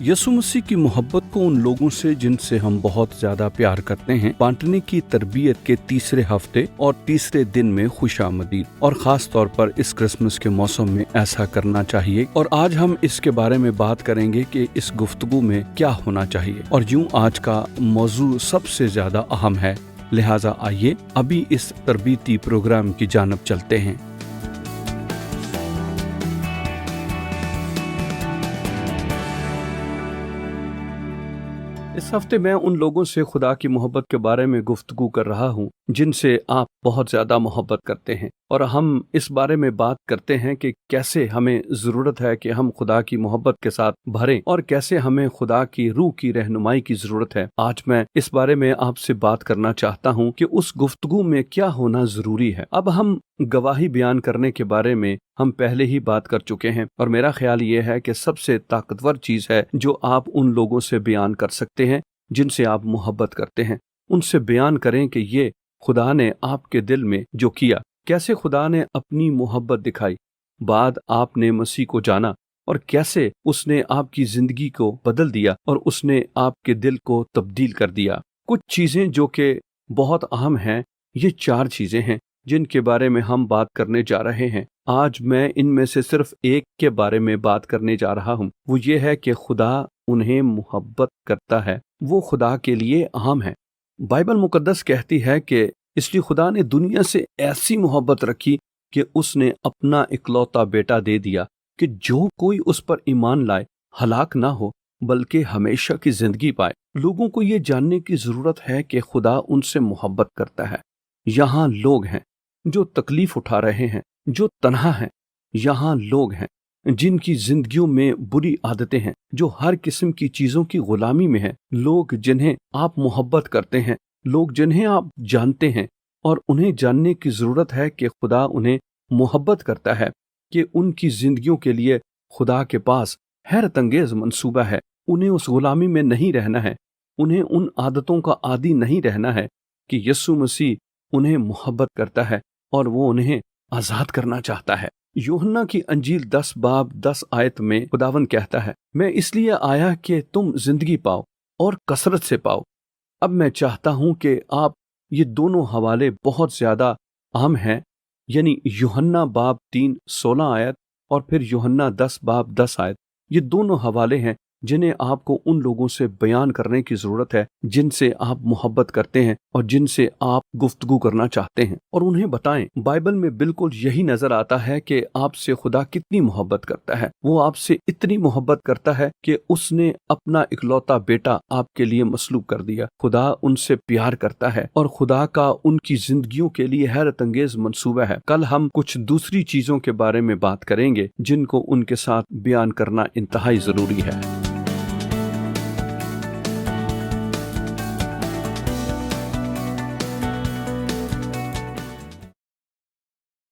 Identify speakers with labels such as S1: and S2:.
S1: यसु मसीह की मोहब्बत को उन लोगों से जिनसे हम बहुत ज्यादा प्यार करते हैं बांटने की तरबियत के तीसरे हफ्ते और तीसरे दिन में खुशामदीद, और खास तौर पर इस क्रिसमस के मौसम में ऐसा करना चाहिए। और आज हम इसके बारे में बात करेंगे कि इस गुफ्तगू में क्या होना चाहिए। और यूं आज का मौजू सबसे ज्यादा अहम है, लिहाजा आइए अभी इस तरबीती प्रोग्राम की जानिब चलते हैं। इस हफ्ते मैं उन लोगों से खुदा की मोहब्बत के बारे में गुफ्तगू कर रहा हूँ जिनसे आप बहुत ज्यादा मोहब्बत करते हैं, और हम इस बारे में बात करते हैं कि कैसे हमें जरूरत है कि हम खुदा की मोहब्बत के साथ भरें और कैसे हमें खुदा की रूह की रहनुमाई की जरूरत है। आज मैं इस बारे में आपसे बात करना चाहता हूँ कि उस गुफ्तगू में क्या होना जरूरी है। अब हम गवाही बयान करने के बारे में हम पहले ही बात कर चुके हैं, और मेरा ख्याल ये है कि सबसे ताकतवर चीज है जो आप उन लोगों से बयान कर सकते हैं जिनसे आप मोहब्बत करते हैं। उनसे बयान करें कि ये खुदा ने आपके दिल में जो किया, कैसे खुदा ने अपनी मोहब्बत दिखाई बाद आपने मसीह को जाना, और कैसे उसने आपकी जिंदगी को बदल दिया और उसने आपके दिल को तब्दील कर दिया। कुछ चीजें जो कि बहुत अहम हैं, ये 4 चीजें हैं जिनके बारे में हम बात करने जा रहे हैं। आज मैं इनमें से सिर्फ एक के बारे में बात करने जा रहा हूँ। वो ये है कि खुदा उन्हें मोहब्बत करता है, वो खुदा के लिए अहम है। बाइबल मुकद्दस कहती है कि इसलिए खुदा ने दुनिया से ऐसी मोहब्बत रखी कि उसने अपना इकलौता बेटा दे दिया कि जो कोई उस पर ईमान लाए हलाक ना हो बल्कि हमेशा की जिंदगी पाए। लोगों को ये जानने की जरूरत है कि खुदा उनसे मोहब्बत करता है। यहाँ लोग हैं जो तकलीफ उठा रहे हैं, जो तन्हा हैं। यहाँ लोग हैं जिनकी जिंदगियों में बुरी आदतें हैं, जो हर किस्म की चीजों की गुलामी में हैं। लोग जिन्हें आप मोहब्बत करते हैं, लोग जिन्हें आप जानते हैं, और उन्हें जानने की जरूरत है कि खुदा उन्हें मोहब्बत करता है, कि उनकी जिंदगियों के लिए खुदा के पास हैरत अंगेज मंसूबा है। उन्हें उस गुलामी में नहीं रहना है, उन्हें उन आदतों का आदी नहीं रहना है, कि यीशु मसीह उन्हें मोहब्बत करता है और वो उन्हें आजाद करना चाहता है। यूहन्ना की अंजील 10 बाब 10 आयत में खुदावन कहता है, मैं इसलिए आया कि तुम जिंदगी पाओ और कसरत से पाओ। अब मैं चाहता हूं कि आप ये दोनों हवाले बहुत ज्यादा अहम हैं, यानी यूहन्ना बाब 3 16 आयत और फिर यूहन्ना 10 बाब 10 आयत। ये दोनों हवाले हैं जिन्हें आपको उन लोगों से बयान करने की जरूरत है जिनसे आप मोहब्बत करते हैं और जिनसे आप गुफ्तगू करना चाहते हैं, और उन्हें बताएं। बाइबल में बिल्कुल यही नजर आता है कि आपसे खुदा कितनी मोहब्बत करता है। वो आपसे इतनी मोहब्बत करता है कि उसने अपना इकलौता बेटा आपके लिए मसलूब कर दिया। खुदा उनसे प्यार करता है और खुदा का उनकी जिंदगियों के लिए हैरत अंगेज मंसूबा है। कल हम कुछ दूसरी चीजों के बारे में बात करेंगे जिनको उनके साथ बयान करना इंतहाई जरूरी है।